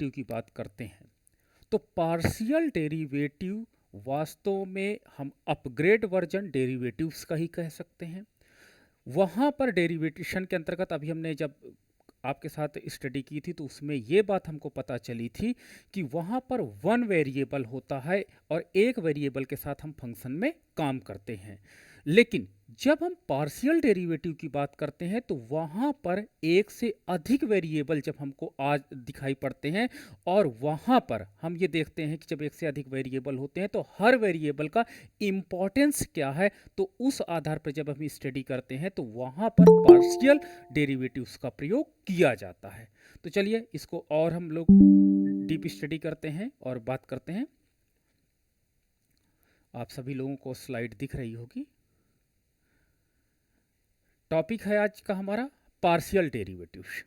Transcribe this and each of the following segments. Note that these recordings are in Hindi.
डेरिवेटिव की बात करते हैं तो पार्शियल डेरिवेटिव वास्तव में हम अपग्रेड वर्जन डेरिवेटिव्स का ही कह सकते हैं। वहाँ पर डेरिवेशन के अंतर्गत अभी हमने जब आपके साथ स्टडी की थी तो उसमें ये बात हमको पता चली थी कि वहाँ पर वन वेरिएबल होता है और एक वेरिएबल के साथ हम फंक्शन में काम करते हैं। लेकिन जब हम पार्शियल डेरिवेटिव की बात करते हैं तो वहाँ पर एक से अधिक वेरिएबल जब हमको आज दिखाई पड़ते हैं और वहाँ पर हम ये देखते हैं कि जब एक से अधिक वेरिएबल होते हैं तो हर वेरिएबल का इम्पोर्टेंस क्या है, तो उस आधार पर जब हम स्टडी करते हैं तो वहाँ पर पार्शियल डेरिवेटिव्स का प्रयोग किया जाता है। तो चलिए इसको और हम लोग डीप स्टडी करते हैं और बात करते हैं। आप सभी लोगों को स्लाइड दिख रही होगी। टॉपिक है आज का हमारा पार्शियल डेरिवेटिव्स।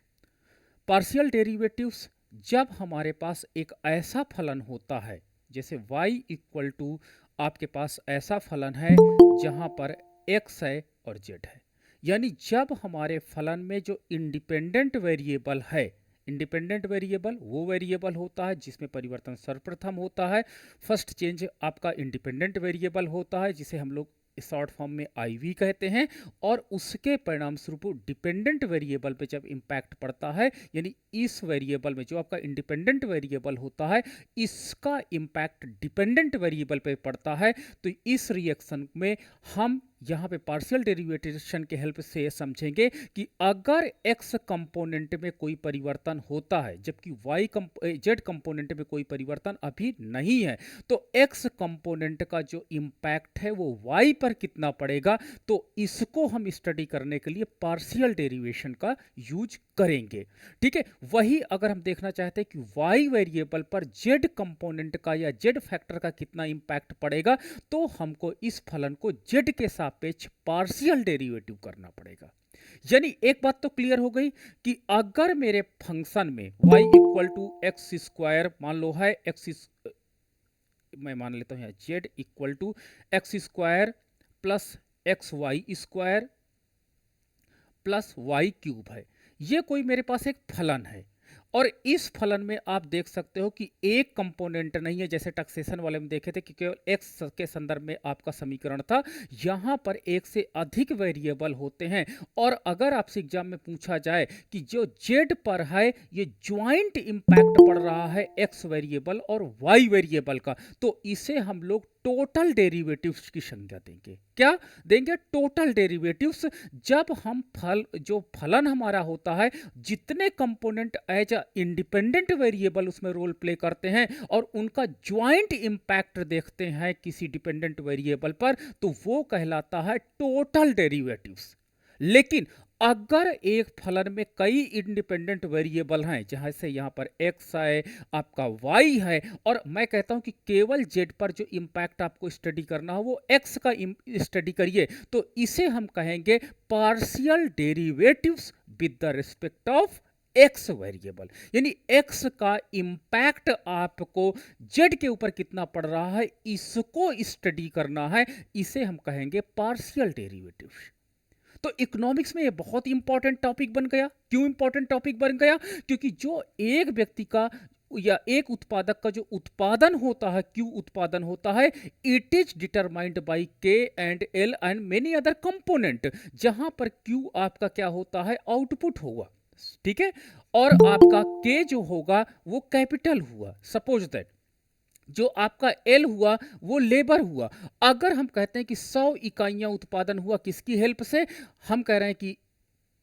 पार्शियल डेरिवेटिव्स जब हमारे पास एक ऐसा फलन होता है जैसे y इक्वल टू आपके पास ऐसा फलन है जहां पर x है और z है, यानी जब हमारे फलन में जो इंडिपेंडेंट वेरिएबल है, इंडिपेंडेंट वेरिएबल वो वेरिएबल होता है जिसमें परिवर्तन सर्वप्रथम होता है। फर्स्ट चेंज आपका इंडिपेंडेंट वेरिएबल होता है जिसे हम लोग शॉर्ट फॉर्म में IV कहते हैं, और उसके परिणाम स्वरूप डिपेंडेंट वेरिएबल पे जब इम्पैक्ट पड़ता है, यानी इस वेरिएबल में जो आपका इंडिपेंडेंट वेरिएबल होता है इसका इम्पैक्ट डिपेंडेंट वेरिएबल पे पड़ता है, तो इस रिएक्शन में हम यहाँ पे पार्शियल डेरिवेशन के हेल्प से समझेंगे कि अगर x कंपोनेंट में कोई परिवर्तन होता है जबकि z कंपोनेंट में कोई परिवर्तन अभी नहीं है, तो x कंपोनेंट का जो इम्पैक्ट है वो y पर कितना पड़ेगा, तो इसको हम स्टडी करने के लिए पार्शियल डेरिवेशन का यूज करेंगे। ठीक है, वही अगर हम देखना चाहते हैं कि y वेरिएबल पर z कंपोनेंट का या z फैक्टर का कितना इम्पैक्ट पड़ेगा, तो हमको इस फलन को z के सापेक्ष पार्शियल डेरिवेटिव करना पड़ेगा। यानी एक बात तो क्लियर हो गई कि अगर मेरे फंक्शन में y equal to x square मान लो है मैं मान लेता हूं यहाँ z equal to x square plus x y square plus y cube है, ये कोई मेरे पास एक फलन है और इस फलन में आप देख सकते हो कि एक कंपोनेंट नहीं है, जैसे टैक्सेशन वाले में देखे थे कि केवल एक्स के संदर्भ में आपका समीकरण था। यहाँ पर एक से अधिक वेरिएबल होते हैं और अगर आपसे एग्जाम में पूछा जाए कि जो जेड पर है ये ज्वाइंट इंपैक्ट पड़ रहा है एक्स वेरिएबल और वाई वेरिएबल का, तो इसे हम लोग टोटल डेरिवेटिव्स की संज्ञा देंगे। क्या देंगे? Total derivatives. जब हम जो फलन हमारा होता है जितने component as a independent variable उसमें रोल प्ले करते हैं और उनका ज्वाइंट इंपैक्ट देखते हैं किसी डिपेंडेंट वेरिएबल पर, तो वो कहलाता है टोटल डेरिवेटिव्स। लेकिन अगर एक फलन में कई इंडिपेंडेंट वेरिएबल हैं, जहां से यहां पर x है, आपका y है, और मैं कहता हूं कि केवल z पर जो इंपैक्ट आपको स्टडी करना हो वो x का स्टडी करिए, तो इसे हम कहेंगे partial derivatives with the respect of x variable. यानी x का इंपैक्ट आपको z के ऊपर कितना पड़ रहा है इसको स्टडी करना है, इसे हम कहेंगे पार्शियल डेरिवेटिव्स। तो इकोनॉमिक्स में ये बहुत इंपॉर्टेंट टॉपिक बन गया। क्यों इंपॉर्टेंट टॉपिक बन गया? क्योंकि जो एक व्यक्ति का या एक उत्पादक का जो उत्पादन होता है, क्यू उत्पादन होता है, इट इज डिटरमाइंड बाय के and L and many other component, जहां पर क्यू आपका क्या होता है? आउटपुट होगा। ठीक है, और आपका के जो होगा वो कैपिटल हुआ। सपोज दैट जो आपका एल हुआ वो लेबर हुआ। अगर हम कहते हैं कि 100 इकाइयां उत्पादन हुआ किसकी हेल्प से? हम कह रहे हैं कि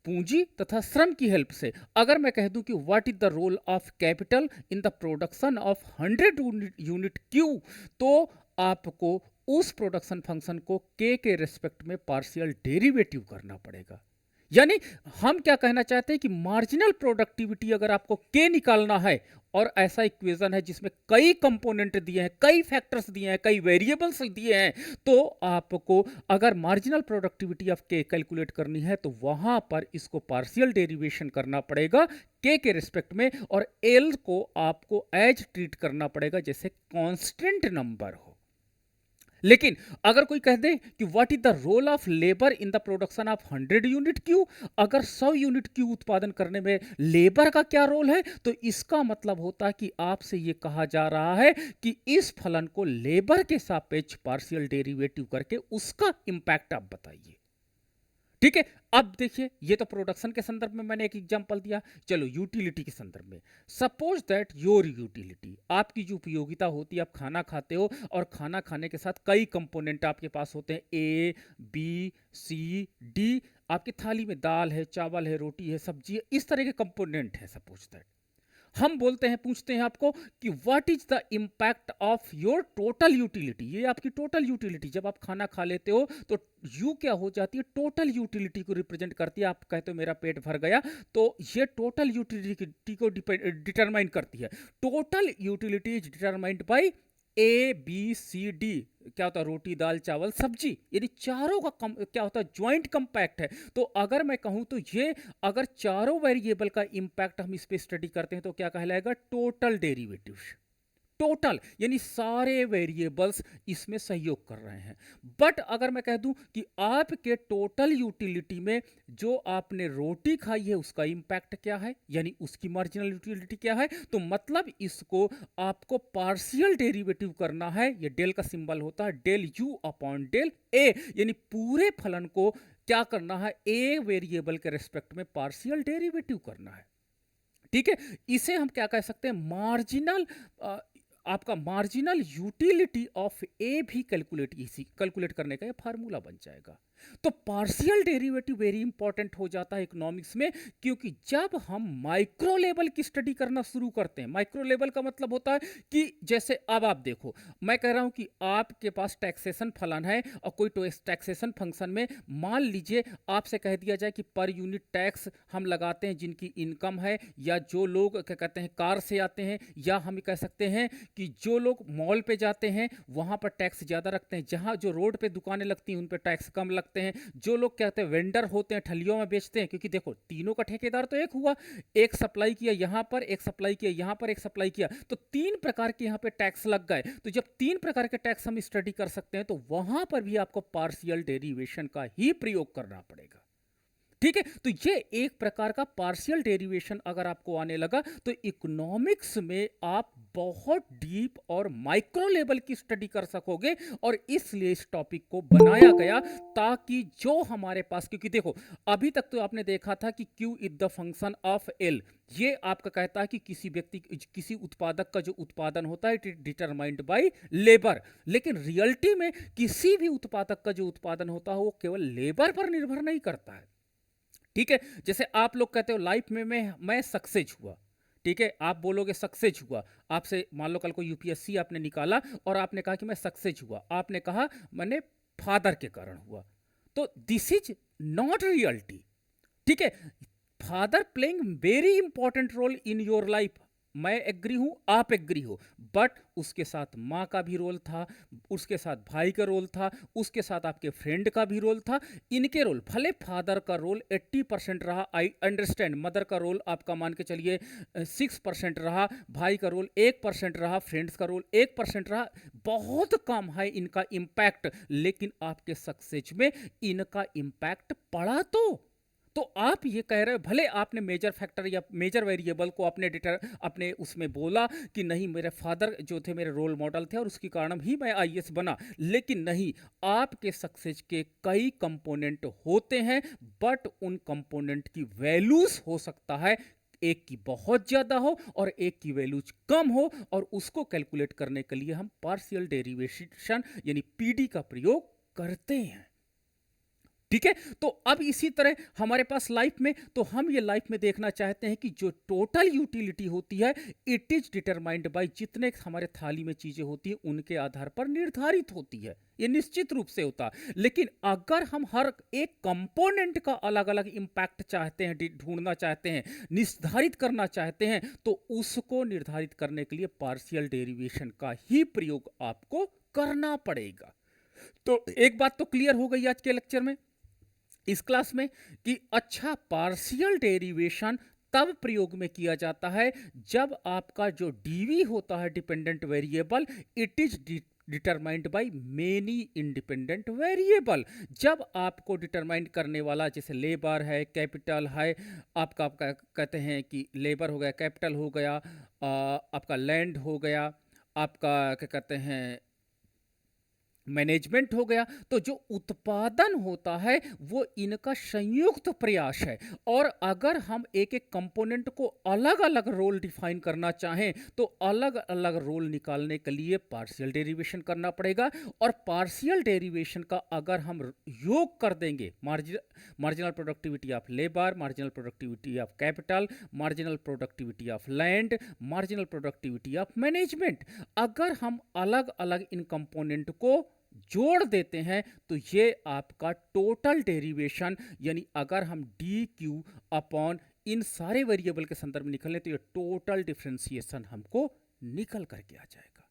पूंजी तथा श्रम की हेल्प से। अगर मैं कह दूं कि what is the role of capital in the production of 100 unit q, तो आपको उस प्रोडक्शन फंक्शन को के रेस्पेक्ट में पार्शियल डेरिवेटिव करना पड़ेगा। यानी हम क्या कहना चाहते हैं कि मार्जिनल प्रोडक्टिविटी अगर आपको के निकालना है और ऐसा इक्वेशन है जिसमें कई कंपोनेंट दिए हैं, कई फैक्टर्स दिए हैं, कई वेरिएबल्स दिए हैं, तो आपको अगर मार्जिनल प्रोडक्टिविटी ऑफ के कैलकुलेट करनी है तो वहां पर इसको पार्शियल डेरिवेशन करना पड़ेगा के रिस्पेक्ट में, और एल को आपको एज ट्रीट करना पड़ेगा जैसे कांस्टेंट नंबर हो। लेकिन अगर कोई कह दे कि what is the role of labour in the production of 100 unit q, अगर 100 यूनिट क्यू उत्पादन करने में लेबर का क्या रोल है, तो इसका मतलब होता है कि आपसे यह कहा जा रहा है कि इस फलन को लेबर के सापेक्ष पार्शियल डेरिवेटिव करके उसका इंपैक्ट आप बताइए। ठीक है, अब देखिए ये तो प्रोडक्शन के संदर्भ में मैंने एक एग्जांपल दिया। चलो यूटिलिटी के संदर्भ में, सपोज दैट योर यूटिलिटी, आपकी जो उपयोगिता होती है, आप खाना खाते हो और खाना खाने के साथ कई कंपोनेंट आपके पास होते हैं, ए बी सी डी, आपकी थाली में दाल है, चावल है, रोटी है, सब्जी है, इस तरह के कंपोनेंट है। सपोज दैट हम बोलते हैं, पूछते हैं आपको कि what is the impact of your total utility, ये आपकी टोटल यूटिलिटी, जब आप खाना खा लेते हो तो यू क्या हो जाती है, टोटल यूटिलिटी को रिप्रेजेंट करती है। आप कहते हो मेरा पेट भर गया, तो ये टोटल यूटिलिटी को डिटरमाइन करती है। Total utility is determined by a b c d, क्या होता है, रोटी दाल चावल सब्जी, यानी चारों का क्या होता है, ज्वाइंट कंपैक्ट है। तो अगर मैं कहूं तो ये, अगर चारों वेरिएबल का इंपैक्ट हम इस पे स्टडी करते हैं तो क्या कहलाएगा, टोटल डेरिवेटिव। टोटल यानी सारे वेरिएबल्स इसमें सहयोग कर रहे हैं। बट अगर मैं कह दूं कि आपके टोटल यूटिलिटी में जो आपने रोटी खाई है उसका इंपैक्ट क्या है, यानी उसकी मार्जिनल यूटिलिटी क्या है, तो मतलब इसको आपको पार्शियल डेरिवेटिव करना है। ये डेल का सिंबल होता है del you upon del A, यानी पूरे फलन को क्या करना है, ए वेरिएबल के रेस्पेक्ट में पार्शियल डेरिवेटिव करना है। ठीक है, इसे हम क्या कह सकते हैं, मार्जिनल, आपका मार्जिनल यूटिलिटी ऑफ ए भी कैलकुलेट करने का ये फार्मूला बन जाएगा। तो पार्शियल डेरिवेटिव वेरी इंपॉर्टेंट हो जाता है इकोनॉमिक्स में, क्योंकि जब हम माइक्रो लेवल की स्टडी करना शुरू करते हैं, माइक्रो लेवल का मतलब होता है कि जैसे अब आप देखो, मैं कह रहा हूं कि आपके पास टैक्सेशन फलन है और कोई टैक्सेशन फंक्शन में मान लीजिए आपसे कह दिया जाए कि पर यूनिट टैक्स हम लगाते हैं जिनकी इनकम है, या जो लोग क्या कहते हैं कार से आते हैं, या हम कह सकते हैं कि जो लोग मॉल पे जाते हैं वहां पर टैक्स ज्यादा रखते हैं, जहां जो रोड पे दुकानें लगती हैं उन पर टैक्स कम लगते हैं, जो लोग कहते हैं वेंडर होते हैं ठलियों में बेचते हैं, क्योंकि देखो तीनों का ठेकेदार तो एक हुआ, एक सप्लाई किया यहां पर, एक सप्लाई किया यहां पर, एक सप्लाई किया, तो तीन प्रकार के यहां पे टैक्स लग गए। तो जब तीन प्रकार के टैक्स हम स्टडी कर सकते हैं तो वहां पर भी आपको पार्शियल डेरिवेशन का ही प्रयोग करना पड़ेगा। ठीक है, तो ये एक प्रकार का पार्शियल डेरिवेशन अगर आपको आने लगा तो इकोनॉमिक्स में आप बहुत डीप और माइक्रो लेवल की स्टडी कर सकोगे, और इसलिए इस टॉपिक को बनाया गया ताकि जो हमारे पास, क्योंकि देखो अभी तक तो आपने देखा था कि Q is the function of L, ये आपका कहता है कि किसी व्यक्ति, किसी उत्पादक का जो उत्पादन होता है डिटरमाइंड बाय लेबर, लेकिन रियलिटी में किसी भी उत्पादक का जो उत्पादन होता है वो केवल लेबर पर निर्भर नहीं करता है। ठीक है, जैसे आप लोग कहते हो लाइफ में मैं सक्सेस हुआ, ठीक है, आप बोलोगे सक्सेस हुआ, आपसे मान लो कल को यूपीएससी आपने निकाला और आपने कहा कि मैं सक्सेस हुआ, आपने कहा मैंने फादर के कारण हुआ, तो दिस इज नॉट रियलिटी। ठीक है, father playing very important role in your life, मैं एग्री हूं, आप एग्री हो, बट उसके साथ माँ का भी रोल था, उसके साथ भाई का रोल था, उसके साथ आपके फ्रेंड का भी रोल था, इनके रोल, भले फादर का रोल 80% रहा, आई अंडरस्टैंड, मदर का रोल आपका मान के चलिए 6% रहा, भाई का रोल 1% रहा, फ्रेंड्स का रोल 1% रहा, बहुत कम है इनका इम्पैक्ट, लेकिन आपके सक्सेस में इनका इम्पैक्ट पड़ा। तो आप ये कह रहे हो, भले आपने मेजर फैक्टर या मेजर वेरिएबल को अपने उसमें बोला कि नहीं मेरे फादर जो थे मेरे रोल मॉडल थे और उसके कारण ही मैं आईएएस बना, लेकिन नहीं, आपके सक्सेस के कई कंपोनेंट होते हैं, बट उन कंपोनेंट की वैल्यूज हो सकता है एक की बहुत ज्यादा हो और एक की वैल्यूज कम हो, और उसको कैलकुलेट करने के लिए हम पार्शियल डेरिवेशन यानी पीडी का प्रयोग करते हैं। ठीक है, तो अब इसी तरह हमारे पास लाइफ में, तो हम ये लाइफ में देखना चाहते हैं कि जो टोटल यूटिलिटी होती है इट इज डिटरमाइंड बाय, जितने हमारे थाली में चीजें होती है उनके आधार पर निर्धारित होती है, ये निश्चित रूप से होता है। लेकिन अगर हम हर एक कंपोनेंट का अलग अलग इंपैक्ट चाहते हैं, ढूंढना चाहते हैं, निर्धारित करना चाहते हैं, तो उसको निर्धारित करने के लिए पार्शियल डेरिवेशन का ही प्रयोग आपको करना पड़ेगा। तो एक बात तो क्लियर हो गई आज के लेक्चर में, इस क्लास में, कि अच्छा पार्शियल डेरिवेशन तब प्रयोग में किया जाता है जब आपका जो डीवी होता है dependent variable, it is determined by many independent variable. जब आपको डिटरमाइन करने वाला जैसे लेबर है, कैपिटल है, आपका कहते हैं कि लेबर हो गया, कैपिटल हो गया, आपका लैंड हो गया, आपका क्या कहते हैं मैनेजमेंट हो गया, तो जो उत्पादन होता है वो इनका संयुक्त प्रयास है। और अगर हम एक एक कंपोनेंट को अलग अलग रोल डिफाइन करना चाहें तो अलग अलग रोल निकालने के लिए पार्शियल डेरिवेशन करना पड़ेगा। और पार्शियल डेरिवेशन का अगर हम योग कर देंगे marginal productivity of labour, marginal productivity of capital, marginal productivity of land, marginal productivity of management, अगर हम अलग अलग इन कंपोनेंट को जोड़ देते हैं तो ये आपका टोटल डेरिवेशन, यानी अगर हम डी क्यू अपॉन इन सारे वेरिएबल के संदर्भ में निकलें तो ये टोटल डिफरेंशिएशन हमको निकल करके आ जाएगा।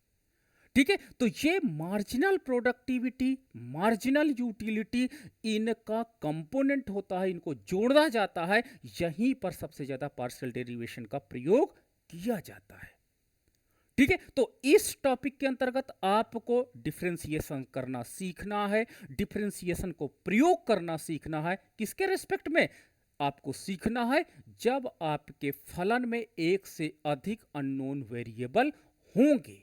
ठीक है, तो ये मार्जिनल प्रोडक्टिविटी, मार्जिनल यूटिलिटी, इनका कंपोनेंट होता है, इनको जोड़ा जाता है, यहीं पर सबसे ज्यादा पार्शियल डेरिवेशन का प्रयोग किया जाता है। ठीक है, तो इस टॉपिक के अंतर्गत आपको डिफरेंशिएशन करना सीखना है, डिफरेंशिएशन को प्रयोग करना सीखना है। किसके रेस्पेक्ट में आपको सीखना है? जब आपके फलन में एक से अधिक अननोन वेरिएबल होंगे।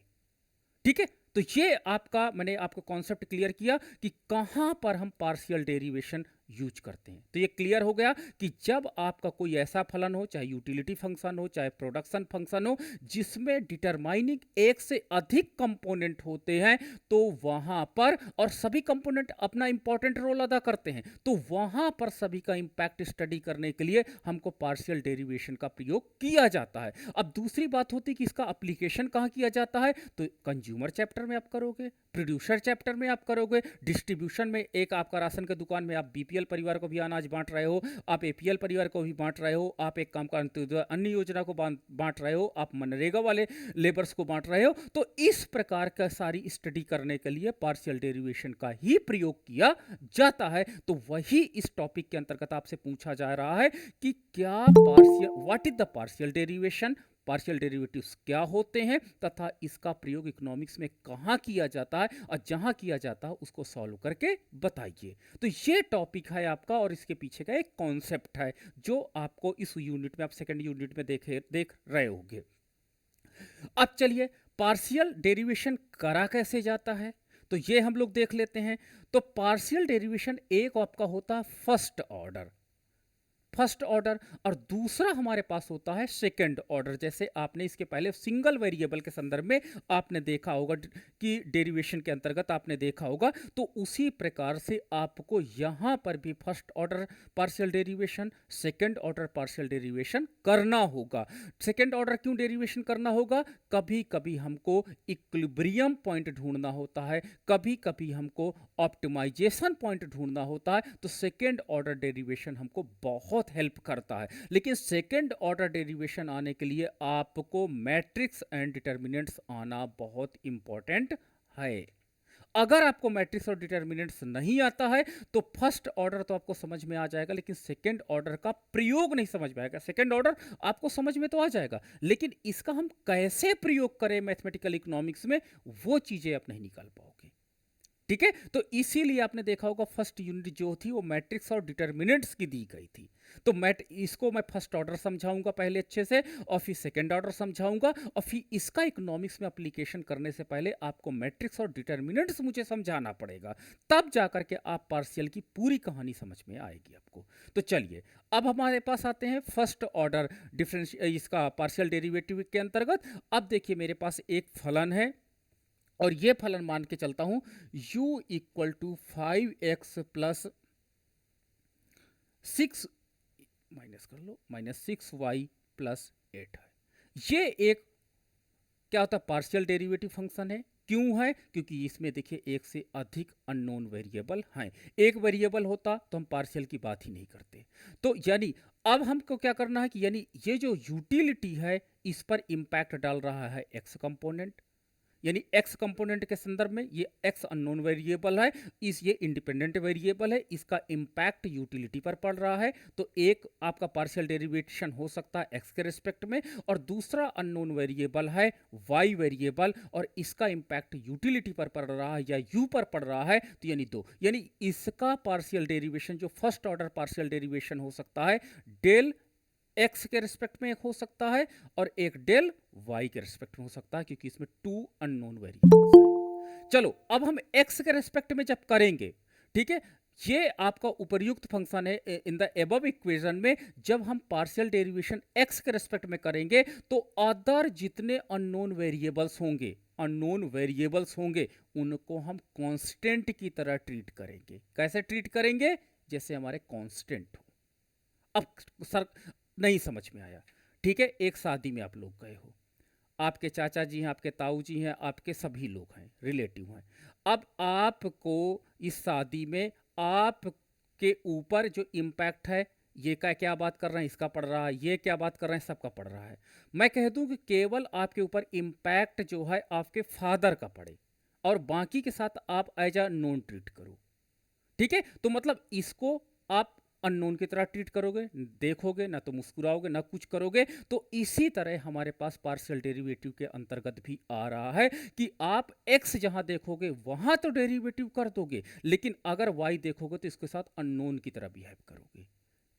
ठीक है, तो ये आपका मैंने आपको कॉन्सेप्ट क्लियर किया कि कहां पर हम पार्शियल डेरिवेशन यूज करते हैं। तो ये क्लियर हो गया कि जब आपका कोई ऐसा फलन हो, चाहे यूटिलिटी फंक्शन हो, चाहे प्रोडक्शन फंक्शन हो, जिसमें डिटरमाइनिंग एक से अधिक कंपोनेंट होते हैं, तो वहां पर, और सभी कंपोनेंट अपना इंपॉर्टेंट रोल अदा करते हैं, तो वहां पर सभी का इंपैक्ट स्टडी करने के लिए हमको पार्शियल डेरिवेशन का प्रयोग किया जाता है। अब दूसरी बात होती है कि इसका एप्लीकेशन कहां किया जाता है, तो कंज्यूमर चैप्टर में आप करोगे, प्रोड्यूसर चैप्टर में आप करोगे, डिस्ट्रीब्यूशन में एक आपका राशन की दुकान में आप बीपीएल परिवार को भी अनाज बांट रहे हो, आप एपीएल परिवार को भी बांट रहे हो, आप एक काम का अन्य योजना को बांट रहे हो, आप मनरेगा वाले लेबर्स को बांट रहे हो। तो इस प्रकार का सारी स्टडी करने के लिए पार्शियल डेरिवेशन का ही प्रयोग किया जाता है। तो वही इस टॉपिक के अंतर्गत आपसे पूछा जा रहा है कि क्या what is the partial derivation, partial derivatives क्या होते हैं, तथा इसका प्रयोग इकोनॉमिक्स में कहां किया जाता है, और जहां किया जाता है उसको सॉल्व करके बताइए। तो ये टॉपिक है आपका, और इसके पीछे का एक कॉन्सेप्ट है जो आपको इस यूनिट में, आप सेकंड यूनिट में देख रहे होंगे। अब चलिए, पार्शियल डेरिवेशन करा कैसे जाता है, तो ये हम लोग देख लेते हैं। तो पार्शियल डेरिवेशन एक आपका होता है फर्स्ट ऑर्डर, और दूसरा हमारे पास होता है सेकंड ऑर्डर। जैसे आपने इसके पहले सिंगल वेरिएबल के संदर्भ में आपने देखा होगा कि डेरिवेशन के अंतर्गत आपने देखा होगा, तो उसी प्रकार से आपको यहां पर भी first order partial derivation, second order partial derivation करना होगा। सेकंड ऑर्डर क्यों डेरिवेशन करना होगा? कभी कभी हमको इक्विलिब्रियम पॉइंट ढूंढना होता है, कभी कभी हमको ऑप्टिमाइजेशन पॉइंट ढूंढना होता है, तो सेकंड ऑर्डर डेरिवेशन हमको बहुत हेल्प करता है। लेकिन सेकंड ऑर्डर डेरिवेशन आने के लिए आपको मैट्रिक्स एंड डिटर्मिनेंट्स आना बहुत इंपॉर्टेंट है। अगर आपको मैट्रिक्स और डिटर्मिनेंट्स नहीं आता है तो फर्स्ट ऑर्डर तो आपको समझ में आ जाएगा, लेकिन सेकंड ऑर्डर का प्रयोग नहीं समझ में आएगा। सेकंड ऑर्डर आपको समझ में तो आ जाएगा, लेकिन इसका हम कैसे प्रयोग करें मैथमेटिकल इकोनॉमिक्स में, वो चीजें आप नहीं निकाल पाओगे। ठीक है, तो इसीलिए आपने देखा होगा फर्स्ट यूनिट जो थी वो मैट्रिक्स और डिटर्मिनेंट्स की दी गई थी। तो इसको मैं फर्स्ट ऑर्डर समझाऊंगा पहले अच्छे से, और फिर सेकंड ऑर्डर समझाऊंगा, और फिर इसका इकोनॉमिक्स में एप्लीकेशन करने से पहले आपको मैट्रिक्स और डिटर्मिनेंट्स मुझे समझाना पड़ेगा, तब जाकर के आप पार्शियल की पूरी कहानी समझ में आएगी आपको। तो चलिए, अब हमारे पास आते हैं फर्स्ट ऑर्डर इसका पार्शियल डेरिवेटिव के अंतर्गत। अब देखिए, मेरे पास एक फलन है, और ये फलन मान के चलता हूं u equal to 5x plus 6 minus कर लो -6y प्लस 8 है। ये एक क्या होता है, पार्शियल डेरिवेटिव फंक्शन है। क्यों है? क्योंकि इसमें देखिए एक से अधिक अननोन वेरिएबल हैं। एक वेरिएबल होता तो हम पार्शियल की बात ही नहीं करते। तो यानी अब हमको क्या करना है कि यानी ये जो यूटिलिटी है इस पर इंपैक्ट डाल रहा है एक्स कंपोनेंट, यानी x कंपोनेंट के संदर्भ में ये x अननोन वेरिएबल है, ये इंडिपेंडेंट वेरिएबल है, इसका इम्पैक्ट यूटिलिटी पर पड़ रहा है। तो एक आपका पार्शियल डेरिवेशन हो सकता है x के रिस्पेक्ट में, और दूसरा अननोन वेरिएबल है y वेरिएबल, और इसका इम्पैक्ट यूटिलिटी पर पड़ रहा है या u पर पड़ रहा है, तो यानी दो, यानी इसका पार्शियल डेरिवेशन जो फर्स्ट ऑर्डर पार्शियल डेरिवेशन हो सकता है डेल x के रिस्पेक्ट में एक हो सकता है, और एक डेल y के रिस्पेक्ट में हो सकता है, क्योंकि इसमें टू अननोन वेरिएबल्स हैं। चलो अब हम x के रिस्पेक्ट में जब करेंगे, ठीक है, ये आपका उपर्युक्त फंक्शन है इन द एबव इक्वेशन में। जब हम पार्शियल डेरिवेशन x के रिस्पेक्ट में करेंगे तो अदर जितने अननोन वेरिएबल्स होंगे उनको हम कांस्टेंट की तरह ट्रीट करेंगे। कैसे ट्रीट करेंगे? जैसे हमारे कांस्टेंट हो। अब सर नहीं समझ में आया, ठीक है, एक शादी में आप लोग गए हो, आपके चाचा जी हैं, आपके ताऊ जी हैं, आपके सभी लोग हैं, रिलेटिव हैं। अब आपको इस शादी में आपके ऊपर जो इम्पैक्ट है, ये का क्या बात कर रहे हैं, इसका पड़ रहा है, ये क्या बात कर रहे हैं, सबका पड़ रहा है। मैं कह दूं कि केवल आपके ऊपर इम्पैक्ट जो है आपके फादर का पड़े, और बाकी के साथ आप एज अ नॉन ट्रीट करो, ठीक है। तो मतलब इसको आप अननोन की तरह ट्रीट करोगे, देखोगे ना, तो मुस्कुराओगे ना, कुछ करोगे। तो इसी तरह हमारे पास पार्शियल डेरिवेटिव के अंतर्गत भी आ रहा है कि आप x जहां देखोगे वहां तो डेरिवेटिव कर दोगे, लेकिन अगर y देखोगे तो इसके साथ अननोन की तरह बिहेव करोगे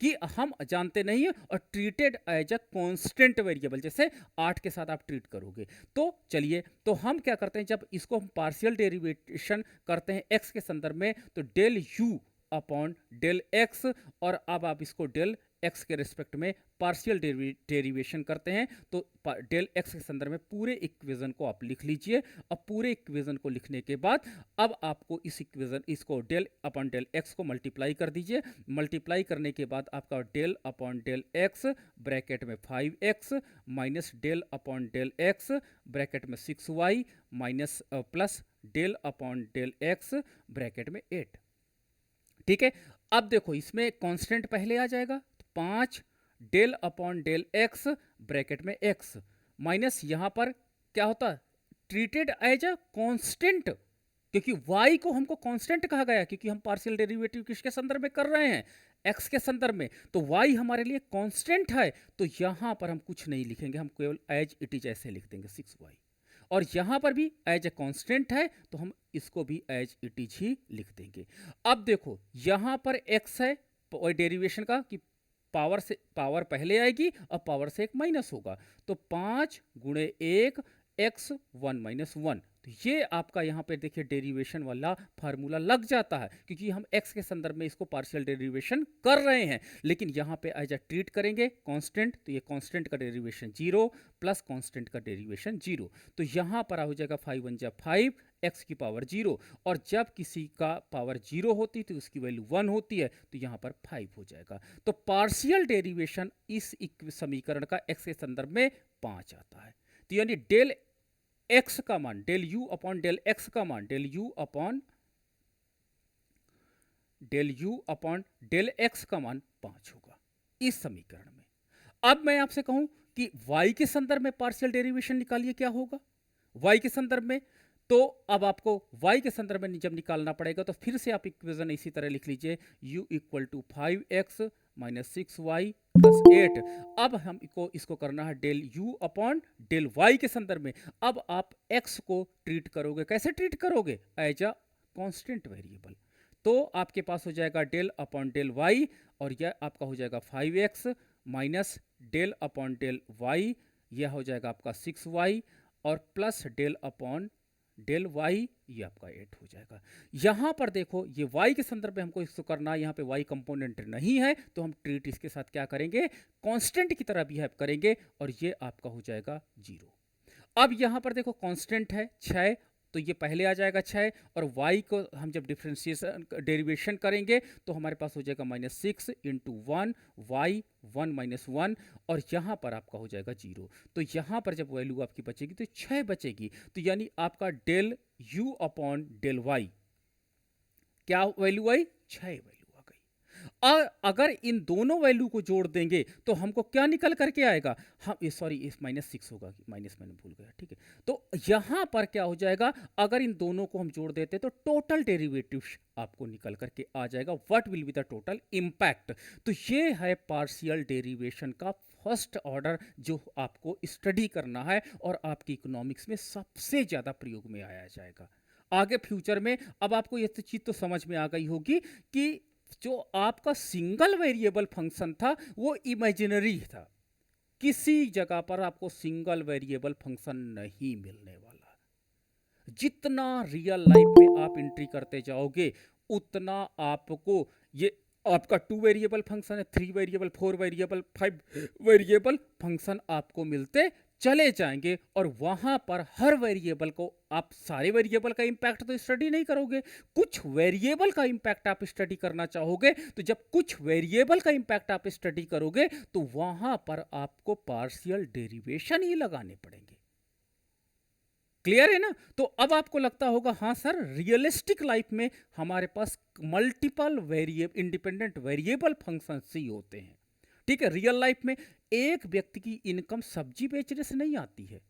कि हम जानते नहीं है, और treated as a constant variable, जैसे 8 के साथ आप ट्रीट करोगे। तो चलिए, तो हम क्या करते हैं, जब इसको हम पार्शियल डेरिवेशन करते हैं x के संदर्भ में, तो del u upon del x, और अब आप इसको डेल एक्स के रिस्पेक्ट में पार्शियल डेरिवेशन करते हैं, तो डेल एक्स के संदर्भ में पूरे इक्वेशन को आप लिख लीजिए। अब पूरे इक्वेशन को लिखने के बाद अब आपको इस इक्वेशन इसको डेल अपॉन डेल एक्स को मल्टीप्लाई कर दीजिए। मल्टीप्लाई करने के बाद आपका del upon del x bracket में 5x minus del upon del x bracket में 6y minus plus del upon del x bracket में 8, ठीक है। अब देखो इसमें कांस्टेंट पहले आ जाएगा, तो 5 del upon del x bracket में x माइनस यहां पर क्या होता है, ट्रीटेड एज अ कांस्टेंट, क्योंकि y को हमको कांस्टेंट कहा गया, क्योंकि हम पार्शियल डेरिवेटिव किसके संदर्भ में कर रहे हैं, x के संदर्भ में। तो y हमारे लिए कांस्टेंट है, तो यहां पर हम कुछ नहीं लिखेंगे, हम केवल एज इट इज ऐसे लिख देंगे 6y, और यहां पर भी एज ए कांस्टेंट है, तो हम इसको भी एज इट इज ही लिख देंगे। अब देखो यहां पर x है डेरिवेशन का, कि पावर से पावर पहले आएगी और पावर से एक माइनस होगा, तो 5 गुणे 1 x 1 माइनस 1, तो ये आपका यहाँ पे देखिए डेरिवेशन वाला फार्मूला लग जाता है, क्योंकि हम x के संदर्भ में इसको पार्शियल डेरिवेशन कर रहे हैं। लेकिन यहाँ पे एज अ ट्रीट करेंगे कांस्टेंट, तो ये कांस्टेंट का डेरिवेशन 0 प्लस कांस्टेंट का डेरिवेशन 0, तो यहाँ पर हो जाएगा 5 1 जा 5 x की पावर 0, और जब किसी का पावर 0 होती तो उसकी वैल्यू 1 होती है, तो यहाँ पर 5 हो जाएगा। तो पार्शियल डेरिवेशन इस समीकरण का x के संदर्भ में 5 आता है। तो यानी डेल x का मान, del u upon del x का मान, del u upon del x का मान 5 होगा इस समीकरण में। अब मैं आपसे कहूं कि y के संदर्भ में पार्शियल डेरिवेशन निकालिए, क्या होगा y के संदर्भ में। तो अब आपको y के संदर्भ में जब निकालना पड़ेगा, तो फिर से आप इक्वेशन इसी तरह लिख लीजिए, u equal to 5x minus 6y plus 8। अब हम इसको करना है del u upon del y के संदर्भ में। अब आप x को ट्रीट करोगे, कैसे ट्रीट करोगे, एज अ कांस्टेंट वेरिएबल, तो आपके पास हो जाएगा डेल अपॉन डेल y, और यह आपका हो जाएगा 5x minus del upon del y, यह हो जाएगा आपका 6y, और plus del upon del y, ये आपका 8 हो जाएगा। यहां पर देखो ये y के संदर्भ में हमको इसको करना है, यहां पे y कंपोनेंट नहीं है, तो हम ट्रीट इसके साथ क्या करेंगे, कांस्टेंट की तरह बिहेव करेंगे, और ये आपका हो जाएगा 0। अब यहां पर देखो कांस्टेंट है 6, तो ये पहले आ जाएगा 6, और y को हम जब डिफरेंशिएशन डेरिवेशन करेंगे तो हमारे पास हो जाएगा -6 इंटू 1 y 1 माइनस 1, और यहाँ पर आपका हो जाएगा 0। तो यहाँ पर जब वैल्यू आपकी बचेगी तो 6 बचेगी, तो यानी आपका del u upon del y क्या वैल्यू आई, 6 वैल्यू आ गई। अगर इन दोनों वैल्यू को जोड़ देंगे तो हमको क्या निकल करके आएगा, हम सॉरी इस -6 होगा, माइनस मैंने भूल गया, ठीक है। तो यहां पर क्या हो जाएगा, अगर इन दोनों को हम जोड़ देते तो टोटल डेरिवेटिव्स आपको निकल करके आ जाएगा, what will be the total impact. तो ये है पार्शियल डेरिवेशन का फर्स्ट ऑर्डर जो आपको स्टडी करना है और आपकी इकोनॉमिक्स में सबसे ज्यादा प्रयोग में आया जाएगा आगे फ्यूचर में। अब आपको ये चीज तो समझ में आ गई होगी कि जो आपका सिंगल वेरिएबल फंक्शन था वो इमेजिनरी था, किसी जगह पर आपको सिंगल वेरिएबल फंक्शन नहीं मिलने वाला। जितना रियल लाइफ में आप एंट्री करते जाओगे उतना आपको ये आपका 2 वेरिएबल फंक्शन है, 3 वेरिएबल, 4 वेरिएबल, 5 वेरिएबल फंक्शन आपको मिलते चले जाएंगे और वहां पर हर वेरिएबल को आप सारे वेरिएबल का इंपैक्ट तो स्टडी नहीं करोगे, कुछ वेरिएबल का इंपैक्ट आप स्टडी करना चाहोगे। तो जब कुछ वेरिएबल का इंपैक्ट आप स्टडी करोगे तो वहां पर आपको पार्शियल डेरिवेशन ही लगाने पड़ेंगे। क्लियर है ना। तो अब आपको लगता होगा हाँ सर रियलिस्टिक लाइफ में हमारे पास multiple variable independent variable functions ही होते हैं, ठीक है। रियल लाइफ में एक व्यक्ति की इनकम सब्जी बेचने से नहीं आती है,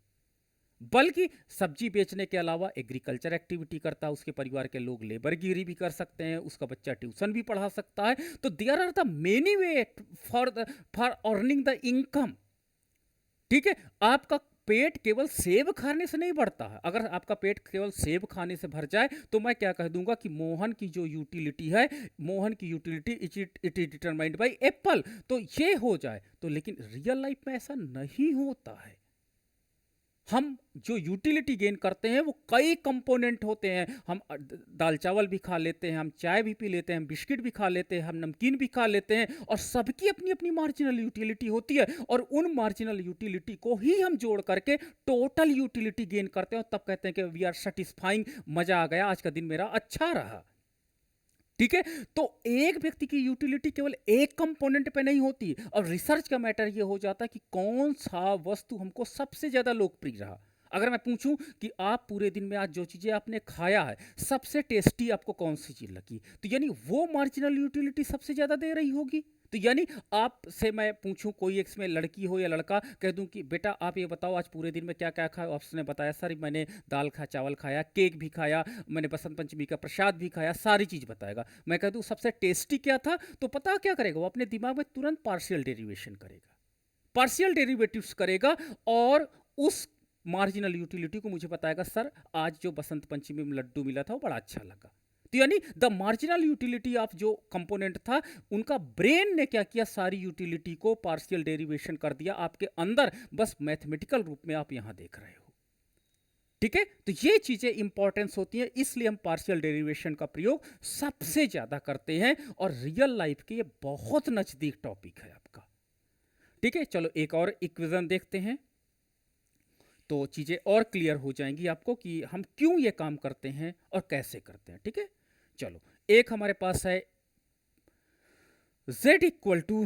बल्कि सब्जी बेचने के अलावा एग्रीकल्चर एक्टिविटी करता है, उसके परिवार के लोग लेबरगिरी भी कर सकते हैं, उसका बच्चा ट्यूशन भी पढ़ा सकता है। तो there are the many way for earning the income, ठीक है। आपका पेट केवल सेब खाने से नहीं बढ़ता है। अगर आपका पेट केवल सेब खाने से भर जाए तो मैं क्या कह दूंगा कि मोहन की जो यूटिलिटी है, मोहन की utility it is determined bye Apple, तो ये हो जाए। तो लेकिन रियल लाइफ में ऐसा नहीं होता है। हम जो यूटिलिटी गेन करते हैं वो कई कंपोनेंट होते हैं। हम दाल चावल भी खा लेते हैं, हम चाय भी पी लेते हैं, हम बिस्किट भी खा लेते हैं, हम नमकीन भी खा लेते हैं, और सबकी अपनी अपनी मार्जिनल यूटिलिटी होती है। और उन मार्जिनल यूटिलिटी को ही हम जोड़ करके टोटल यूटिलिटी गेन करते हैं और तब कहते हैं कि वी आर सेटिस्फाइंग, मजा आ गया, आज का दिन मेरा अच्छा रहा, ठीक है। तो एक व्यक्ति की यूटिलिटी केवल एक कंपोनेंट पे नहीं होती। और रिसर्च का मैटर ये हो जाता है कि कौन सा वस्तु हमको सबसे ज्यादा लोकप्रिय रहा। अगर मैं पूछूं कि आप पूरे दिन में आज जो चीजें आपने खाया है सबसे टेस्टी आपको कौन सी चीज लगी, तो यानी वो मार्जिनल यूटिलिटी सबसे ज्यादा दे रही होगी। तो यानी आपसे मैं पूछूं, कोई एक में लड़की हो या लड़का, कह दूं कि बेटा आप ये बताओ आज पूरे दिन में क्या क्या खाया, उसने बताया सर मैंने दाल खाया, चावल खाया, केक भी खाया, मैंने बसंत पंचमी का प्रसाद भी खाया, सारी चीज़ बताएगा। मैं कह दूं सबसे टेस्टी क्या था, तो पता क्या करेगा वो अपने दिमाग में तुरंत पार्शियल डेरिवेशन करेगा, पार्शियल डेरिवेटिव्स करेगा और उस मार्जिनल यूटिलिटी को मुझे बताएगा सर आज जो बसंत पंचमी में लड्डू मिला था वो बड़ा अच्छा लगा। तो यानी द मार्जिनल यूटिलिटी ऑफ जो कंपोनेंट था उनका ब्रेन ने क्या किया, सारी यूटिलिटी को पार्शियल डेरिवेशन कर दिया आपके अंदर, बस मैथमेटिकल रूप में आप यहां देख रहे हो, ठीक है। तो ये चीजें इंपॉर्टेंस होती हैं, इसलिए हम पार्शियल डेरिवेशन का प्रयोग सबसे ज्यादा करते हैं और रियल लाइफ के ये बहुत नजदीक टॉपिक है आपका, ठीक है। चलो एक और इक्वेशन देखते हैं तो चीजें और क्लियर हो जाएंगी आपको कि हम क्यों ये काम करते हैं और कैसे करते हैं, ठीक है। चलो एक हमारे पास है z equal to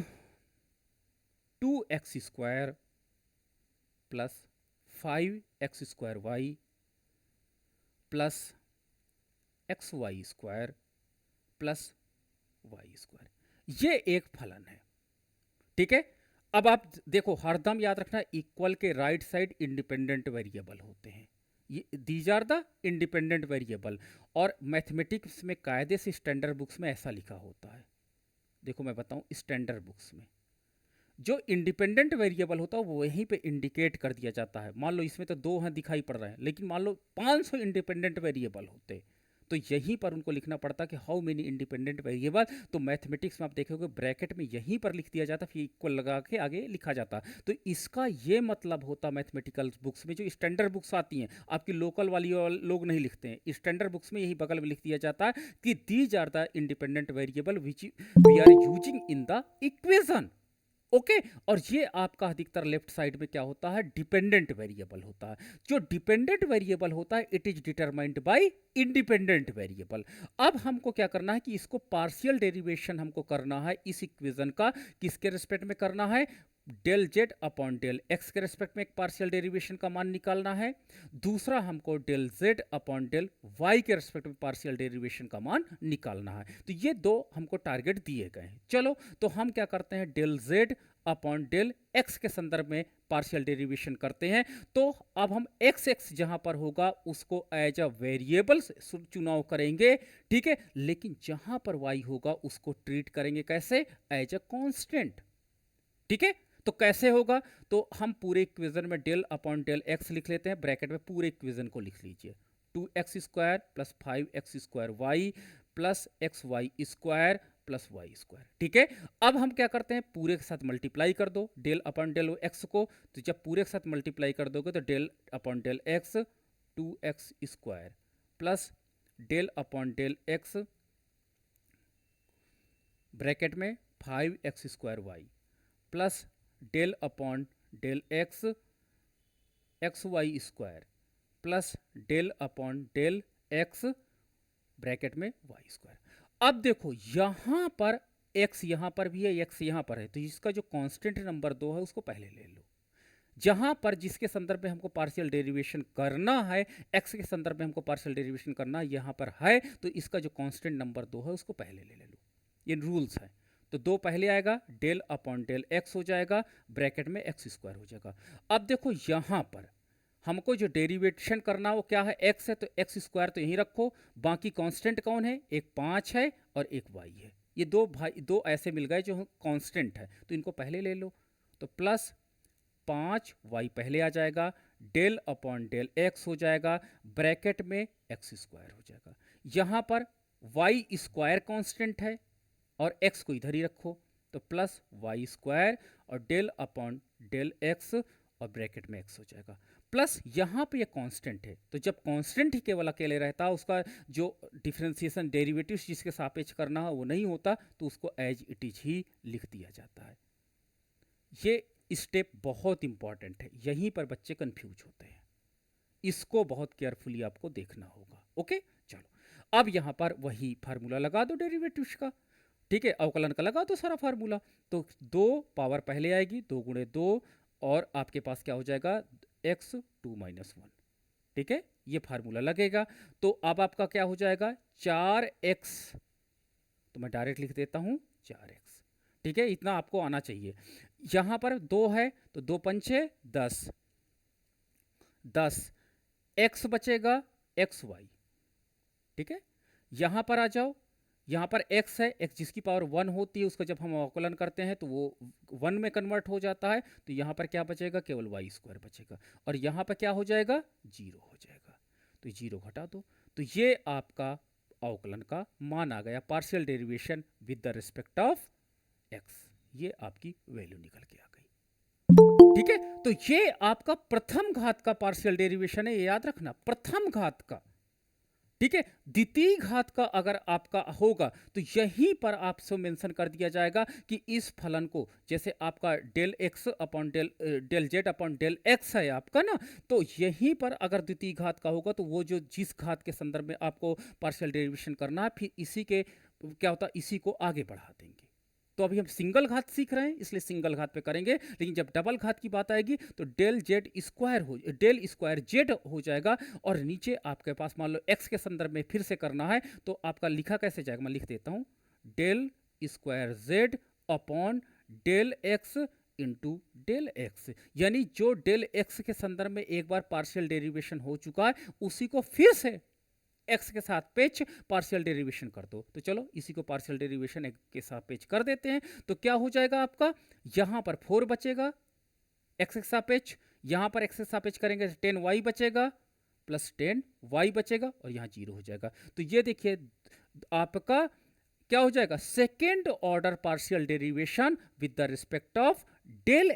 2x square plus 5x square y plus x y square plus y square, ये एक फलन है, ठीक है। अब आप देखो हरदम याद रखना इक्वल के राइट साइड इंडिपेंडेंट वेरिएबल होते हैं, ये these are the independent variable. और मैथमेटिक्स में कायदे से स्टैंडर्ड बुक्स में ऐसा लिखा होता है, देखो मैं बताऊं, स्टैंडर्ड बुक्स में जो इंडिपेंडेंट वेरिएबल होता है वो वहीं पे इंडिकेट कर दिया जाता है। मान लो इसमें तो 2 हैं दिखाई पड़ रहे हैं, लेकिन मान लो 500 इंडिपेंडेंट वेरिएबल होते तो यहीं पर उनको लिखना पड़ता कि हाउ मेनी इंडिपेंडेंट वेरिएबल। तो मैथमेटिक्स में आप देखोगे ब्रैकेट में यहीं पर लिख दिया जाता, फिर इक्वल लगा के आगे लिखा जाता। तो इसका ये मतलब होता मैथमेटिकल बुक्स में, जो स्टैंडर्ड बुक्स आती हैं आपकी लोकल वाली लोग नहीं लिखते हैं, स्टैंडर्ड बुक्स में यही बगल में लिख दिया जाता है कि these are the independent variable which we are using in the equation, okay. और ये आपका अधिकतर लेफ्ट साइड में क्या होता है, डिपेंडेंट वेरिएबल होता है। जो डिपेंडेंट वेरिएबल होता है it is determined bye independent variable. अब हमको क्या करना है कि इसको पार्शियल डेरिवेशन हमको करना है इस इक्वेशन का, किसके रिस्पेक्ट में करना है, del z upon del x के रेस्पेक्ट में एक पार्शियल डेरिवेशन का मान निकालना है, दूसरा हमको del z upon del y के रेस्पेक्ट में पार्शियल डेरिवेशन का मान निकालना है। तो ये दो हमको टारगेट दिए गए हैं। चलो तो हम क्या करते हैं, del z upon del x के संदर्भ में पार्शियल डेरिवेशन करते हैं। तो अब हम एक्स एक्स जहां पर होगा उसको एज अ वेरिएबल चुनाव करेंगे, ठीक है, लेकिन जहां पर वाई होगा उसको ट्रीट करेंगे कैसे, एज अ कांस्टेंट, ठीक है। तो कैसे होगा, तो हम पूरे इक्वेशन में डेल अपॉन डेल एक्स लिख लेते हैं, ब्रैकेट में पूरे इक्वेशन को लिख लीजिए, 2x² plus 5x² y plus x y square plus y square, ठीक है। अब हम क्या करते हैं, पूरे के साथ मल्टीप्लाई कर दो डेल अपॉन डेल एक्स को, तो जब पूरे के साथ मल्टीप्लाई कर दोगे तो del upon del x 2x² plus del upon del x bracket में 5x² y plus del upon del x x y square plus del upon del x bracket में वाई स्क्वायर। अब देखो यहां पर x यहां पर भी है, x यहां पर है, तो इसका जो कांस्टेंट नंबर 2 है उसको पहले ले लो। जहां पर जिसके संदर्भ में हमको पार्शियल डेरिवेशन करना है, x के संदर्भ में हमको पार्शियल डेरिवेशन करना यहां पर है, तो इसका जो कांस्टेंट नंबर 2 है उसको पहले ले लो। ये रूल्स है। तो 2 पहले आएगा, डेल अपॉन डेल एक्स हो जाएगा, ब्रैकेट में x² हो जाएगा। अब देखो यहां पर हमको जो डेरिवेशन करना वो क्या है, x है, तो x² तो यहीं रखो, बाकी कांस्टेंट कौन है, एक 5 है और एक y है। ये दो ऐसे मिल गए जो कांस्टेंट है, तो इनको पहले ले लो। तो प्लस 5y पहले आ जाएगा, डेल अपॉन डेल एक्स हो जाएगा, ब्रैकेट में x² हो जाएगा। यहां पर y² कांस्टेंट है और x को इधर ही रखो, तो प्लस y² और डेल अपॉन डेल एक्स और ब्रैकेट में x हो जाएगा। प्लस यहाँ पे ये कांस्टेंट है, तो जब कांस्टेंट ही केवल अकेले रहता है, उसका जो डिफरेंशिएशन डेरिवेटिव जिसके सापेक्ष करना है वो नहीं होता, तो उसको एज इट इज ही लिख दिया जाता है। ये स्टेप बहुत इंपॉर्टेंट है, यहीं पर बच्चे कंफ्यूज होते हैं, इसको बहुत केयरफुली आपको देखना होगा। ओके, चलो अब यहाँ पर वही फार्मूला लगा दो डेरिवेटिव्स का, ठीक है, अवकलन का लगा दो सारा फार्मूला। तो 2 पावर पहले आएगी, 2 गुणे 2, और आपके पास क्या हो जाएगा, x 2 - 1, ठीक है, ये फार्मूला लगेगा। तो अब आपका क्या हो जाएगा, 4x, तो मैं डायरेक्ट लिख देता हूं 4x, ठीक है, इतना आपको आना चाहिए। यहां पर 2 है, तो 2 पंचे 10, 10 x बचेगा xy, ठीक है। यहां पर आ जाओ, यहाँ पर x है, x जिसकी पावर 1 होती है उसका जब हम अवकलन करते हैं तो वो 1 में कन्वर्ट हो जाता है, तो यहाँ पर क्या बचेगा, केवल y² बचेगा, और यहाँ पर क्या हो जाएगा, 0 हो जाएगा, तो 0 घटा दो। तो ये आपका अवकलन का मान आ गया, partial derivation with the respect of x, ये आपकी वैल्यू निकल के आ गई, ठीक है। तो ये आपका प्रथम घात का पार्शियल डेरिवेशन है, ये याद रखना, प्रथम घात का, ठीक है। द्वितीय घात का अगर आपका होगा तो यहीं पर आपसे मेंशन कर दिया जाएगा कि इस फलन को, जैसे आपका del x upon del z upon del x है आपका ना, तो यहीं पर अगर द्वितीय घात का होगा तो वो जो जिस घात के संदर्भ में आपको पार्शियल डेरिवेशन करना है, फिर इसी के क्या होता है, इसी को आगे बढ़ा देंगे। तो अभी हम सिंगल घात सीख रहे हैं इसलिए सिंगल घात पे करेंगे, लेकिन जब डबल घात की बात आएगी तो डेल स्क्वायर जेड हो जाएगा, और नीचे आपके पास मान लो x के संदर्भ में फिर से करना है, तो आपका लिखा कैसे जाएगा, मैं लिख देता हूं, del square z upon del x into del x, यानी जो डेल एक्स के संदर्भ में एक बार पार्शियल डेरिवेशन हो चुका है उसी को फिर से x के सापेक्ष पार्शियल डेरिवेशन कर दो। तो चलो इसी को पार्शियल डेरिवेशन के सापेक्ष कर देते हैं, तो क्या हो जाएगा आपका, यहां पर 4 बचेगा x के सापेक्ष, यहां पर x के सापेक्ष करेंगे 10y बचेगा प्लस 10y बचेगा, और यहां 0 हो जाएगा। तो ये देखिए आपका क्या हो जाएगा, second order partial derivation with the respect of del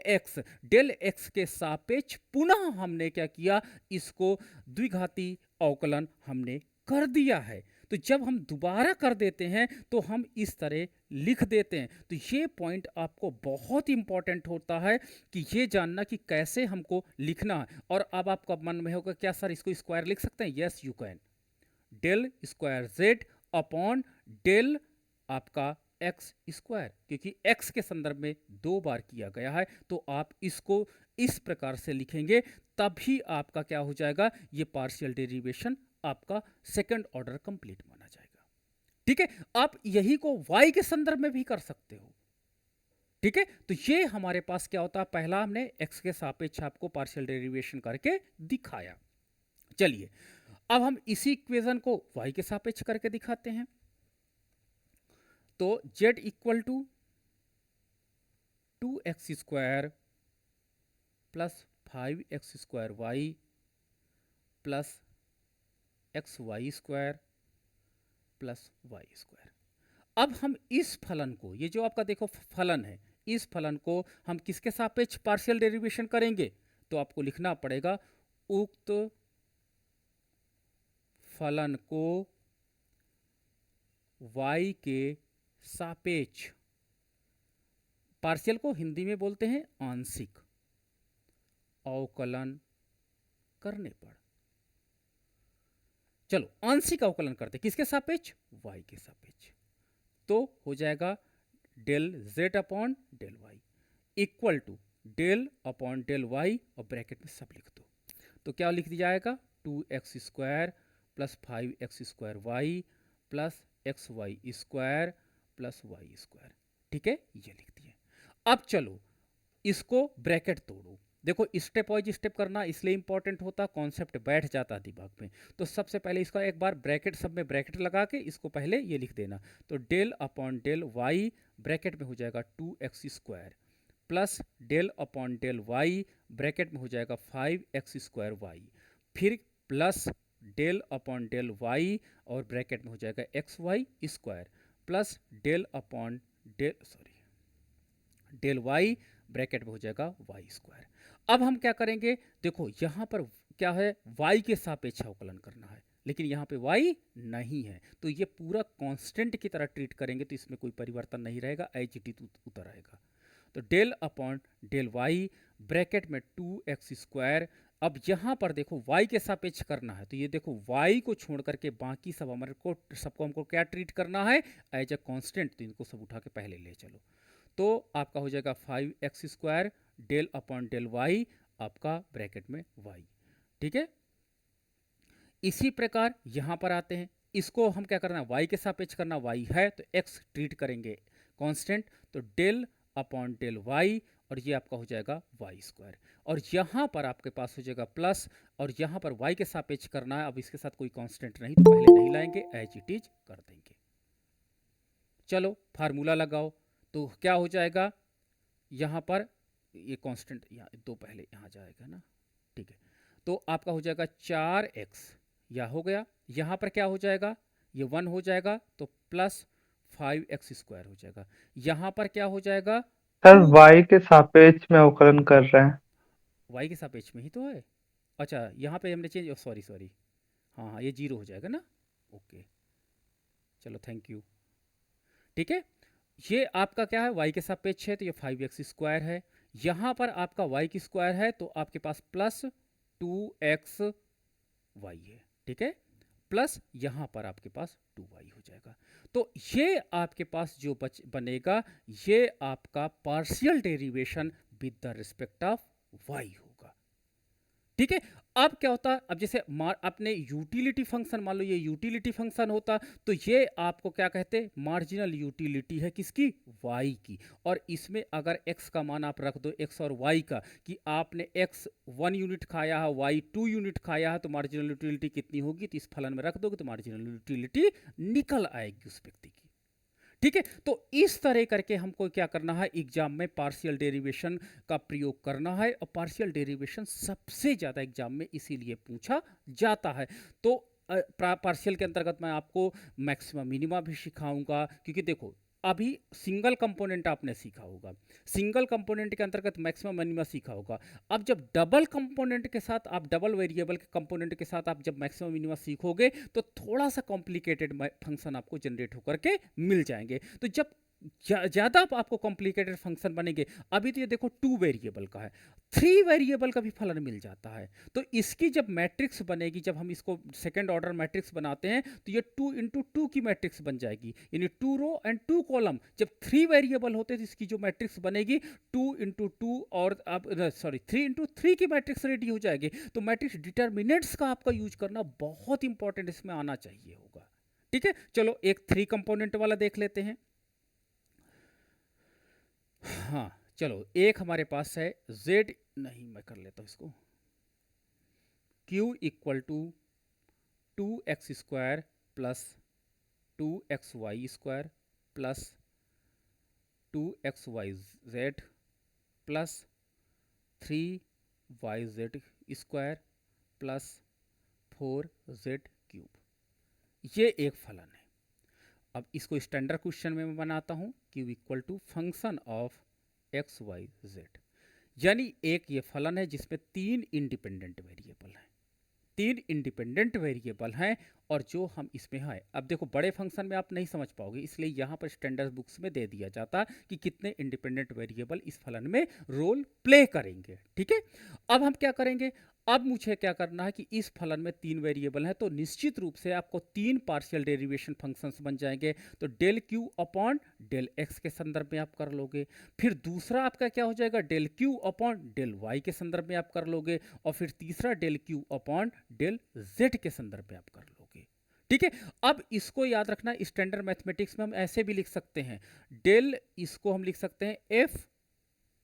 x के सापेक्ष पुनः हमने क्या किया, इसको द्विघाती अवकलन हमने कर दिया है। तो जब हम दोबारा कर देते हैं तो हम इस तरह लिख देते हैं। तो ये पॉइंट आपको बहुत इंपॉर्टेंट होता है कि ये जानना कि कैसे हमको लिखना है। और अब आपका मन में होगा क्या सर इसको स्क्वायर लिख सकते हैं, yes you can, del square z upon del आपका एक्स स्क्वायर, क्योंकि एक्स के संदर्भ में 2 बार किया गया है, तो आप इसको इस प्रकार से लिखेंगे, तभी आपका क्या हो जाएगा, ये पार्शियल डेरिवेशन आपका सेकंड ऑर्डर कंप्लीट माना जाएगा। ठीक है, आप यही को y के संदर्भ में भी कर सकते हो। ठीक है, तो ये हमारे पास क्या होता है, पहला हमने x के सापेक्ष आपको पार्शियल डेरिवेशन करके दिखाया। चलिए अब हम इसी इक्वेशन को y के सापेक्ष करके दिखाते हैं। तो z equal to 2x square plus 5x square y plus x y square plus y square. अब हम इस फलन को, ये जो आपका देखो फलन है, इस फलन को हम किसके सापेक्ष पार्शियल डेरिवेशन करेंगे, तो आपको लिखना पड़ेगा उक्त फलन को y के सापेक्ष, पार्शियल को हिंदी में बोलते हैं आंशिक अवकलन करने पर। चलो आंशिक अवकलन करते, किसके सापेक्ष, y के सापेक्ष, तो हो जाएगा del z upon del y equal to del upon del y और ब्रैकेट में सब लिख दो, तो क्या लिख दिया जाएगा 2x square plus 5x square y plus x y square plus y square. ठीक है, ये लिख दिए। अब चलो इसको ब्रैकेट तोड़ो, देखो स्टेप वाइज स्टेप करना इसलिए इंपॉर्टेंट होता, कॉन्सेप्ट बैठ जाता दिमाग में। तो सबसे पहले इसका एक बार ब्रैकेट, सब में ब्रैकेट लगा के इसको पहले ये लिख देना, तो del upon del y bracket में हो जाएगा 2x square plus del upon del y bracket में हो जाएगा 5x स्क्वायर वाई, फिर plus del upon del y और ब्रैकेट में हो जाएगा x y square plus del upon del del y bracket में हो जाएगा वाई स्क्वायर। अब हम क्या करेंगे, देखो यहां पर क्या है, y के सापेक्ष अवकलन करना है, लेकिन यहाँ पे y नहीं है, तो ये पूरा कांस्टेंट की तरह ट्रीट करेंगे, तो इसमें कोई परिवर्तन नहीं रहेगा, एज इट इज उतर आएगा। तो del upon del y bracket में 2x स्क्वायर। अब यहाँ पर देखो y के सापेक्ष करना है, तो ये देखो y को छोड़ करके बाकी सब हमारे को, सबको हमको क्या ट्रीट करना है, एज ए कांस्टेंट, तो इनको सब उठा के पहले ले चलो, तो आपका हो जाएगा 5x square del upon del y आपका ब्रैकेट में y। ठीक है, इसी प्रकार यहां पर आते हैं, इसको हम क्या करना है, y के सापेक्ष करना, y है तो x ट्रीट करेंगे कांस्टेंट, तो डेल अपॉन डेल y और ये आपका हो जाएगा वाई स्क्वायर, और यहाँ पर आपके पास हो जाएगा प्लस, और यहाँ पर y के सापेक्ष करना है, अब इसके साथ कोई कांस्टेंट नहीं तो पहले नहीं लाएंगे, एज इट इज कर देंगे। चलो फार्मूला लगाओ, तो क्या हो जाएगा, यहाँ पर ये कांस्टेंट यहाँ दो पहले यहाँ जाएगा ना, ठीक है, तो आपका हो जाएगा 4x, या हो गया, यहाँ पर क्या हो जाएगा, ये 1 हो जाएगा, तो प्लस 5x स्क्वायर हो जाएगा, यहाँ पर क्या हो जाएगा, सर y के सापेक्ष में अवकलन कर रहे हैं। y के सापेक्ष में ही तो है, अच्छा यहाँ पे हमने चेंज, सॉरी सॉरी, हाँ हाँ ये 0 हो जाएगा ना, ओके चलो थैंक यू। ठीक है, ये आपका क्या है, y के सापेक्ष है, तो ये 5x स्क्वायर है, यहाँ पर आपका y की स्क्वायर है, तो आपके पास प्लस 2x y है। ठीक है, प्लस यहाँ पर आपके पास 2y हो जाएगा, तो ये आपके पास जो बनेगा, ये आपका partial derivation with the respect of y होगा। ठीक है, अब क्या होता है, अब जैसे अपने यूटिलिटी फंक्शन, मान लो ये यूटिलिटी फंक्शन होता, तो ये आपको क्या कहते हैं, मार्जिनल यूटिलिटी है किसकी, y की, और इसमें अगर x का मान आप रख दो, x और y का, कि आपने x 1 यूनिट खाया है, y 2 यूनिट खाया है, तो मार्जिनल यूटिलिटी कितनी होगी, तो इस फलन में रख दोगे तो मार्जिनल यूटिलिटी निकल आएगी उस व्यक्ति की। ठीक है, तो इस तरह करके हमको क्या करना है, एग्जाम में पार्शियल डेरिवेशन का प्रयोग करना है, और पार्शियल डेरिवेशन सबसे ज्यादा एग्जाम में इसीलिए पूछा जाता है। तो पार्शियल के अंतर्गत मैं आपको मैक्सिमम मिनिमा भी सिखाऊंगा, क्योंकि देखो अभी सिंगल कंपोनेंट आपने सीखा होगा, सिंगल कंपोनेंट के अंतर्गत मैक्सिमम मिनिमा सीखा होगा, अब जब डबल कंपोनेंट के साथ, आप डबल वेरिएबल के कंपोनेंट के साथ आप जब मैक्सिमम मिनिमा सीखोगे, तो थोड़ा सा कॉम्प्लिकेटेड फंक्शन आपको जनरेट होकर के मिल जाएंगे। तो जब ज़्यादा आपको कॉम्प्लिकेटेड फंक्शन बनेंगे। अभी तो ये देखो 2 वेरिएबल का है, 3 वेरिएबल का भी फलन मिल जाता है। तो इसकी जब मैट्रिक्स बनेगी, जब हम इसको सेकंड ऑर्डर मैट्रिक्स बनाते हैं तो ये 2 इंटू 2 की मैट्रिक्स बन जाएगी, यानी 2 रो एंड 2 कॉलम। जब 3 वेरिएबल होते हैं तो इसकी जो मैट्रिक्स बनेगी 2 इंटू 2 और अब सॉरी 3 इंटू 3 की मैट्रिक्स रेडी हो जाएगी। तो मैट्रिक्स डिटर्मिनेंट्स का आपका यूज करना बहुत इंपॉर्टेंट इसमें आना चाहिए होगा। ठीक है, चलो एक 3 कंपोनेंट वाला देख लेते हैं। हाँ चलो, एक हमारे पास है z, नहीं मैं कर लेता हूँ इसको, q equal to 2x² plus 2xy² plus 2xyz plus 3yz² plus 4z³। ये एक फलन है। अब इसको स्टैंडर्ड क्वेश्चन में मैं बनाता हूँ, q equal to function of x y z, यानी एक ये फलन है जिसमें 3 इंडिपेंडेंट वेरिएबल हैं, 3 इंडिपेंडेंट वेरिएबल हैं और जो हम इसमें है। अब देखो बड़े फंक्शन में आप नहीं समझ पाओगे, इसलिए यहाँ पर स्टैंडर्ड बुक्स में दे दिया जाता कि कितने इंडिपेंडेंट वेरिएबल इस फलन में रोल प्ले करेंगे। ठीक है, अब हम क्या करेंगे, अब मुझे क्या करना है कि इस फलन में 3 वेरिएबल हैं, तो निश्चित रूप से आपको 3 पार्शियल डेरिवेशन फंक्शंस बन जाएंगे। तो del q upon del x के संदर्भ में आप कर लोगे, फिर दूसरा आपका क्या हो जाएगा, del q upon del y के संदर्भ में आप कर लोगे, और फिर तीसरा del q upon del z के संदर्भ में आप कर लोगे। ठीक है, अब इसको याद रखना, स्टैंडर्ड मैथमेटिक्स में हम ऐसे भी लिख सकते हैं, डेल इसको हम लिख सकते हैं एफ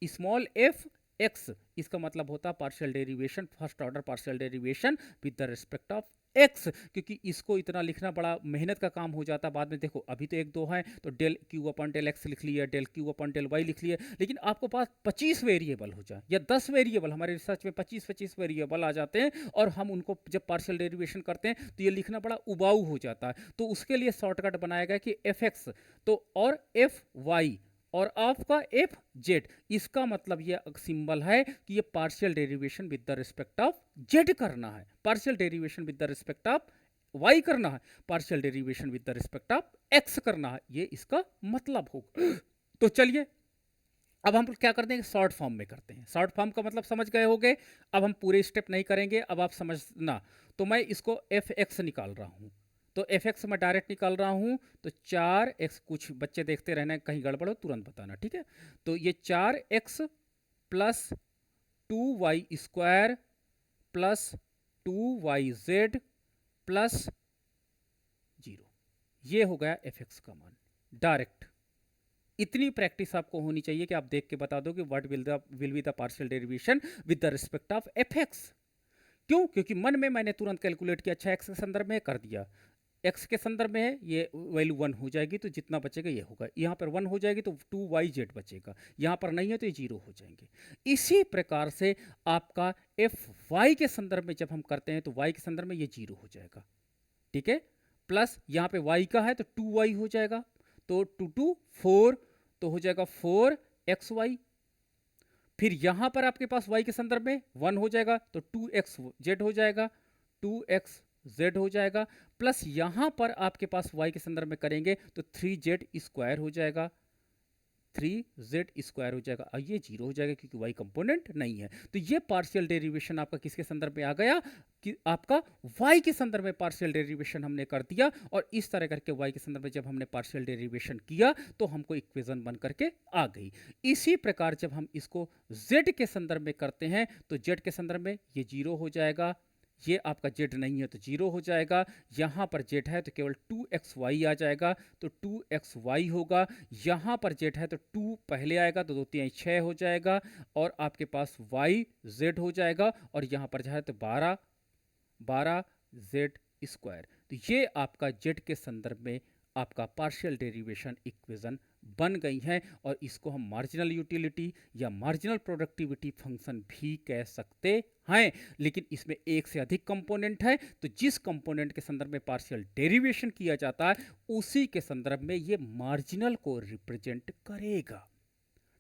स्मॉल एफ एक्स, इसका मतलब होता है partial derivation, first order partial derivation with the respect of x, क्योंकि इसको इतना लिखना बड़ा मेहनत का काम हो जाता है बाद में। देखो अभी तो 1 2 है तो del q upon del x लिख लिया, del q upon del y लिख लिया, लेकिन आपको पास 25 वेरिएबल हो जाए या 10 वेरिएबल, हमारे रिसर्च में 25 वेरिएबल आ जाते हैं और हम उनको जब पार्शियल डेरिवेशन करते हैं तो ये लिखना बड़ा उबाऊ हो जाता है। तो उसके लिए शॉर्टकट बनाया गया कि एफ एक्स तो और एफ वाई और आपका एफ जेड, इसका मतलब ये सिंबल है कि ये partial derivation with the respect of z करना है, partial derivation with the respect of y करना है, partial derivation with the respect of x करना है, ये इसका मतलब होगा। तो चलिए अब हम क्या करते हैं, शॉर्ट फॉर्म में करते हैं। शॉर्ट फॉर्म का मतलब समझ गए होंगे, अब हम पूरे स्टेप नहीं करेंगे, अब आप समझना। तो मैं इसको एफ एक्स निकाल रहा हूं, तो एफ एक्स मैं डायरेक्ट निकाल रहा हूं, तो 4x, कुछ बच्चे देखते रहना, कहीं गड़बड़ हो तुरंत बताना, ठीक है। तो ये 4x plus 2y² plus 2yz plus 0, ये हो गया एफ एक्स का मान डायरेक्ट। इतनी प्रैक्टिस आपको होनी चाहिए कि आप देख के बता दो कि what will be the partial derivation with the respect of F x. क्यों, क्योंकि मन में मैंने तुरंत कैलकुलेट किया, अच्छा एक्स के संदर्भ में कर दिया, एक्स के संदर्भ में है, ये वैल्यू 1 हो जाएगी तो जितना बचेगा ये होगा, यहाँ पर 1 हो जाएगी तो 2yz बचेगा, यहाँ पर नहीं है तो ये 0 हो जाएंगे। इसी प्रकार से आपका एफ वाई के संदर्भ में जब हम करते हैं तो y के संदर्भ में ये 0 हो जाएगा, ठीक है, प्लस यहाँ पे y का है तो 2y हो जाएगा, तो 2 2 4 तो हो जाएगा 4xy, फिर यहां पर आपके पास y के संदर्भ में 1 हो जाएगा तो 2xz हो जाएगा, 2xz हो जाएगा, प्लस यहां पर आपके पास y के संदर्भ में करेंगे तो 3z² हो जाएगा, 3z² हो जाएगा, और ये 0 हो जाएगा क्योंकि y कंपोनेंट नहीं है। तो ये पार्शियल डेरिवेशन आपका किसके संदर्भ में आ गया कि आपका y के संदर्भ में पार्शियल डेरिवेशन हमने कर दिया, और इस तरह करके y के संदर्भ में जब हमने पार्शियल डेरिवेशन किया तो हमको इक्वेशन बन करके आ गई। इसी प्रकार जब हम इसको z के संदर्भ में करते हैं तो z के संदर्भ में ये 0 हो जाएगा, ये आपका z नहीं है तो 0 हो जाएगा, यहाँ पर z है तो केवल 2xy आ जाएगा तो 2xy होगा, यहाँ पर z है तो 2 पहले आएगा तो 2 3 6 हो जाएगा, और आपके पास yz हो जाएगा, और यहाँ पर जो है तो 12z²। तो ये आपका z के संदर्भ में आपका पार्शियल डेरिवेशन इक्वेशन बन गई हैं, और इसको हम मार्जिनल यूटिलिटी या मार्जिनल प्रोडक्टिविटी फंक्शन भी कह सकते हैं। लेकिन इसमें एक से अधिक कंपोनेंट है, तो जिस कंपोनेंट के संदर्भ में पार्शियल डेरिवेशन किया जाता है उसी के संदर्भ में ये मार्जिनल को रिप्रेजेंट करेगा,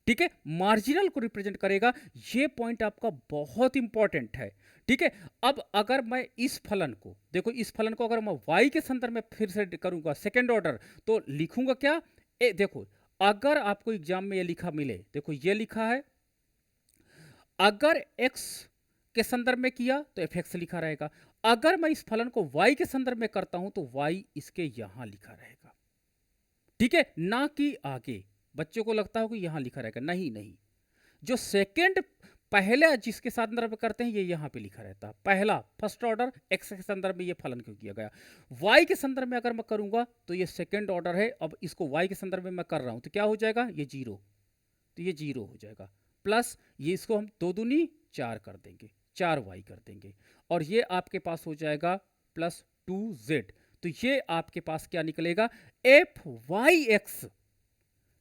ठीक है, मार्जिनल को रिप्रेजेंट करेगा। ये पॉइंट आपका बहुत इंपॉर्टेंट है, ठीक है। अब अगर मैं इस फलन को देखो, इस फलन को अगर मैं y के संदर्भ में फिर से करूंगा सेकेंड ऑर्डर, तो लिखूंगा क्या, देखो अगर आपको एग्जाम में ये लिखा मिले, देखो ये लिखा है अगर x के संदर्भ में किया तो fx लिखा रहेगा, अगर मैं इस फलन को y के संदर्भ में करता हूं तो y इसके यहां लिखा रहेगा, ठीक है, ना कि आगे। बच्चों को लगता हो कि यहां लिखा रहेगा, नहीं नहीं, जो सेकंड पहले जिसके संदर्भ में करते हैं ये यहां पे लिखा रहता है, पहला फर्स्ट ऑर्डर x के संदर्भ में ये फलन क्यों किया गया, y के संदर्भ में अगर मैं करूंगा तो ये सेकंड ऑर्डर है, अब इसको y के संदर्भ में मैं कर रहा हूं तो क्या हो जाएगा, ये जीरो, तो ये जीरो हो जाएगा, प्लस ये इसको हम 2 दूनी 4 कर देंगे, 4y कर देंगे, और ये आपके पास हो जाएगा प्लस 2z, तो ये आपके पास क्या निकलेगा, fyx,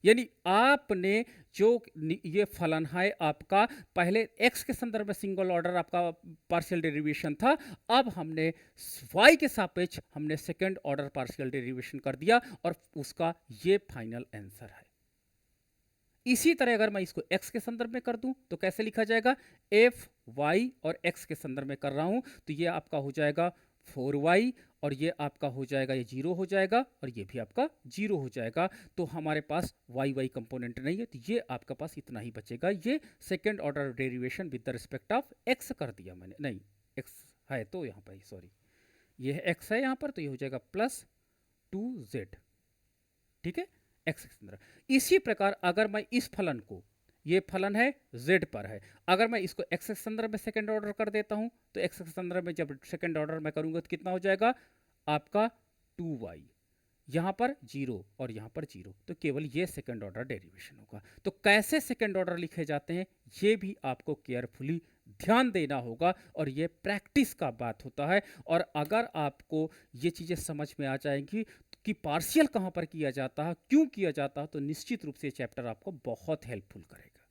यानी आपने जो ये फलन है आपका पहले x के संदर्भ में सिंगल ऑर्डर आपका पार्शियल डेरिवेशन था, अब हमने y के सापेक्ष हमने सेकंड ऑर्डर पार्शियल डेरिवेशन कर दिया और उसका ये फाइनल आंसर है। इसी तरह अगर मैं इसको x के संदर्भ में कर दूं तो कैसे लिखा जाएगा, एफ y, और x के संदर्भ में कर रहा हूं तो ये आपका हो जाएगा 4y, और ये आपका हो जाएगा, ये जीरो हो जाएगा और ये भी आपका जीरो हो जाएगा, तो हमारे पास y कंपोनेंट नहीं है, तो ये आपके पास इतना ही बचेगा। ये second order derivation with the respect of x कर दिया मैंने, नहीं x है तो यहाँ पर, सॉरी ये x है यहाँ पर, तो ये हो जाएगा प्लस 2z, ठीक है, x के संदर्भ। इसी प्रकार अगर मैं इस फलन को, ये फलन है z पर है, अगर मैं इसको x के संदर्भ में सेकंड ऑर्डर कर देता हूं तो x के संदर्भ में जब सेकंड ऑर्डर में करूंगा तो कितना हो जाएगा आपका 2y, यहां पर जीरो और यहां पर जीरो, तो केवल ये सेकंड ऑर्डर डेरिवेशन होगा। तो कैसे सेकंड ऑर्डर लिखे जाते हैं ये भी आपको केयरफुली ध्यान देना होगा, और ये प्रैक्टिस का बात होता है। और अगर आपको ये चीज़ें समझ में आ जाएंगी कि पार्शियल कहाँ पर किया जाता है, क्यों किया जाता है, तो निश्चित रूप से ये चैप्टर आपको बहुत हेल्पफुल करेगा,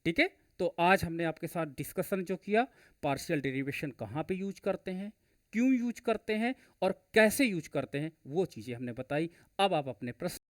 ठीक है। तो आज हमने आपके साथ डिस्कशन जो किया, पार्शियल डेरिवेशन कहाँ पे यूज करते हैं, क्यों यूज करते हैं और कैसे यूज करते हैं, वो चीज़ें हमने बताई। अब आप अपने प्रश्न